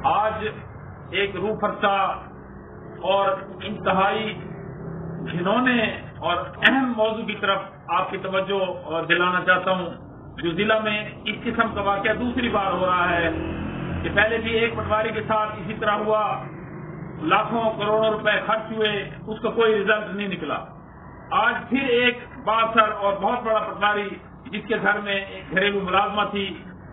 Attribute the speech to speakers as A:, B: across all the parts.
A: آج ایک روح فرسا اور انتہائی گھنونے اور اہم موضوع کی طرف آپ کی توجہ دلانا چاہتا ہوں، جو ضلع میں اس قسم کا واقعہ دوسری بار ہو رہا ہے کہ پہلے بھی ایک پٹواری کے ساتھ اسی طرح ہوا، لاکھوں کروڑوں روپے خرچ ہوئے، اس کا کوئی رزلٹ نہیں نکلا۔ آج پھر ایک بااثر اور بہت بڑا پٹواری جس کے گھر میں ایک گھریلو ملازمہ تھی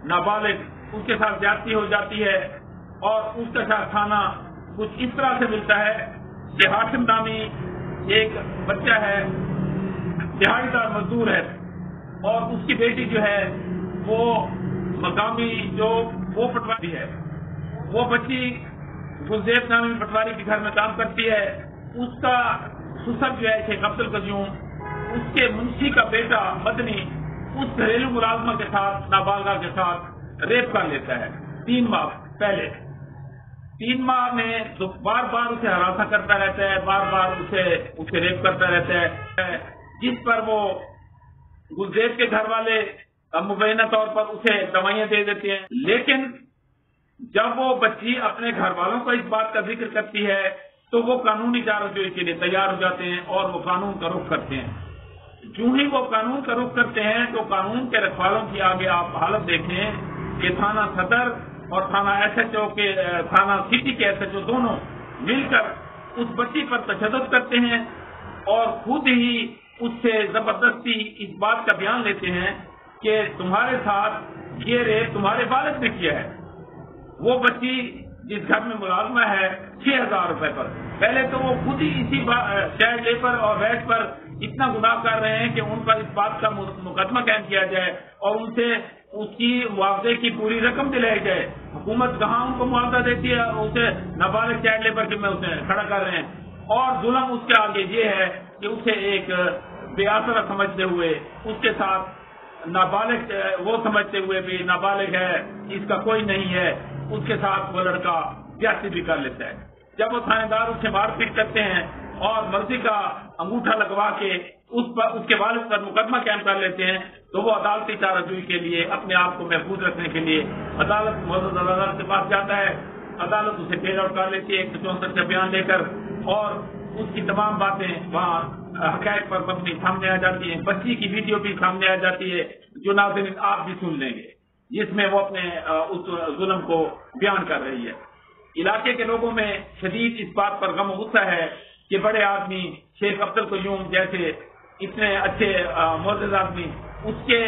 A: نابالغ، اس کے ساتھ زیادتی ہو جاتی ہے اور اس کا ساتھ کھانا کچھ اس طرح سے ملتا ہے کہ ہاشم نامی ایک بچہ ہے، دہاڑی دار مزدور ہے، اور اس کی بیٹی جو ہے وہ مقامی جو وہ پٹواری ہے، وہ بچی گلزیب نامی پٹواری کے گھر میں کام کرتی ہے۔ اس کا سسر جو ہے شیخ عبد القیوم، اس کے منشی کا بیٹا مدنی اس گھریلو ملازمہ کے ساتھ نابالغہ کے ساتھ ریپ کر لیتا ہے 3 ماہ پہلے۔ 3 ماہ میں بار بار اسے ہراساں کرتا رہتا ہے، بار بار اسے ریپ کرتا رہتا ہے، جس پر وہ گلزیب کے گھر والے مبینہ طور پر اسے دوائیاں دے دیتے ہیں، لیکن جب وہ بچی اپنے گھر والوں کو اس بات کا ذکر کرتی ہے تو وہ قانونی چارجوئی کے لیے تیار ہو جاتے ہیں اور وہ قانون کا رخ کرتے ہیں۔ جو ہی وہ قانون کا رخ کرتے ہیں تو قانون کے رکھوالوں کی آگے آپ حالت دیکھیں کہ تھانہ صدر اور تھانہ ایس ایچ او کے تھانہ سٹی کے ایس ایچ او دونوں مل کر اس بچی پر تشدد کرتے ہیں اور خود ہی اس سے زبردستی اس بات کا بیان لیتے ہیں کہ تمہارے ساتھ یہ ریپ تمہارے والد نے کیا ہے۔ وہ بچی جس گھر میں ملازمہ ہے 6,000 روپے پر، پہلے تو وہ خود ہی اسی چائلڈ لیبر اور ویٹ پر اتنا گناہ کر رہے ہیں کہ ان پر اس بات کا مقدمہ قائم کیا جائے اور ان سے اس کی معاوضے کی پوری رقم دلائی جائے۔ حکومت کہاں ان کو معاوضہ دیتی ہے، اسے نابالغ چائلڈ لیبر کے میں اسے کھڑا کر رہے ہیں، اور ظلم اس کے آگے یہ ہے کہ اسے ایک بے آسرا سمجھتے ہوئے اس کے ساتھ نابالغ وہ سمجھتے ہوئے بھی نابالغ ہے، اس کا کوئی نہیں ہے، اس کے ساتھ وہ لڑکا زیادتی بھی کر لیتا ہے۔ جب وہ تھانے دار اس سے مار پیٹ کرتے ہیں اور مرضی کا انگوٹھا لگوا کے اس کے والد پر مقدمہ قائم کر لیتے ہیں تو وہ عدالتی چارجوئی کے لیے اپنے آپ کو محفوظ رکھنے کے لیے معزز عدالت کے پاس جاتا ہے۔ عدالت اسے بیل آؤٹ کر لیتی ہے 164 کا بیان لے کر، اور اس کی تمام باتیں وہاں حقائق پر مبنی سامنے آ جاتی ہیں۔ بچی کی ویڈیو بھی سامنے آ جاتی ہے جو ناظرین آپ بھی سن لیں گے، جس میں وہ اپنے اس ظلم کو بیان کر رہی ہے۔ علاقے کے لوگوں میں شدید اس بات پر غم و غصہ ہے کہ بڑے آدمی شیخ عبد القیوم جیسے اتنے اچھے معزز آدمی اس کے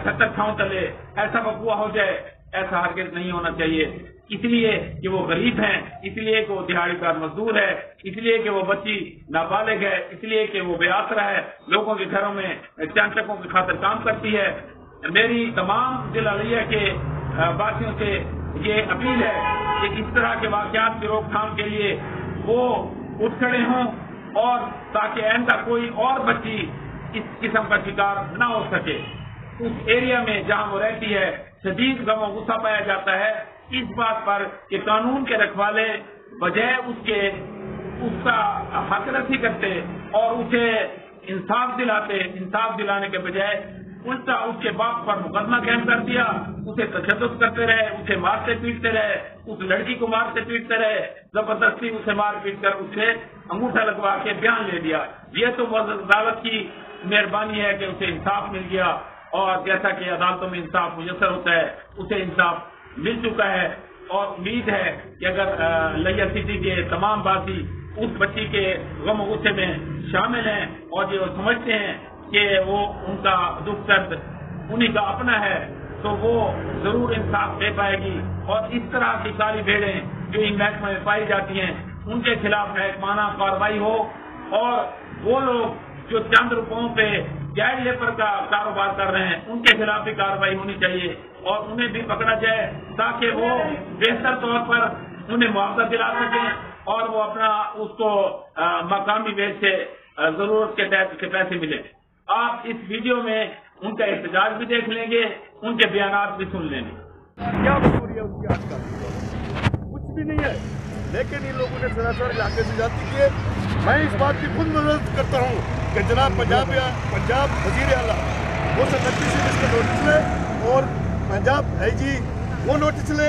A: چھتر چھاؤں تلے ایسا وقوع ہو جائے، ایسا ہرگز نہیں ہونا چاہیے، اس لیے کہ وہ غریب ہیں، اس لیے کہ وہ دہاڑی دار مزدور ہے، اس لیے کہ وہ بچی نابالغ ہے، اس لیے کہ وہ بے آسرا ہے، لوگوں کے گھروں میں چند ٹکوں کی خاطر کام کرتی ہے۔ میری تمام ضلع علیہ کے باشندوں سے یہ اپیل ہے کہ اس طرح کے واقعات کی روک تھام کے لیے وہ اٹھ کھڑے ہوں، اور تاکہ آئندہ کوئی اور بچی اس قسم کا شکار نہ ہو سکے۔ اس ایریا میں جہاں وہ رہتی ہے شدید غم و غصہ پایا جاتا ہے اس بات پر کہ قانون کے رکھوالے بجائے اس کا حق رسی کرتے اور اسے انصاف دلانے کے بجائے الٹا اس کے باپ پر مقدمہ قائم کر دیا، اسے تشدد کرتے رہے، اسے مارتے پیٹتے رہے، اس لڑکی کو مارتے پیٹتے رہے، زبردستی اسے مار پیٹ کر اسے انگوٹھا لگوا کے بیان لے دیا۔ یہ تو عدالت کی مہربانی ہے کہ اسے انصاف مل گیا، اور جیسا کہ عدالتوں میں انصاف میسر ہوتا ہے اسے انصاف مل چکا ہے، اور امید ہے کہ اگر لیا سٹی کے تمام باسی اس بچی کے غم و غصے میں شامل ہیں اور یہ سمجھتے ہیں کہ وہ ان کا دکھ درد انہی کا اپنا ہے تو وہ ضرور انصاف دے پائے گی، اور اس طرح کی کالی بھیڑیں جو ان محکمہ میں پائی جاتی ہیں ان کے خلاف محکمانہ کارروائی ہو، اور وہ لوگ جو چند روپوں پہ چائلڈ لیبر کا کاروبار کر رہے ہیں ان کے خلاف بھی کارروائی ہونی چاہیے اور انہیں بھی پکڑا جائے تاکہ وہ بہتر طور پر انہیں معاوضہ دلا سکیں اور وہ اپنا اس کو مقامی ویج سے ضرورت کے تحت کے پیسے ملیں۔ آپ اس ویڈیو میں ان کا احتجاج بھی دیکھ لیں گے، ان کے بیانات بھی سن لیں گے۔
B: کیا مجبوری ہے ان کی آج کل؟ کچھ بھی نہیں ہے، لیکن ان لوگوں نے سراسر علاقے سے جاتی کی ہے۔ میں اس بات کی خود مدد کرتا ہوں کہ جناب پنجاب وزیر اعلیٰ وہ 37 اس کا نوٹس لے اور پنجاب آئی جی وہ نوٹس لے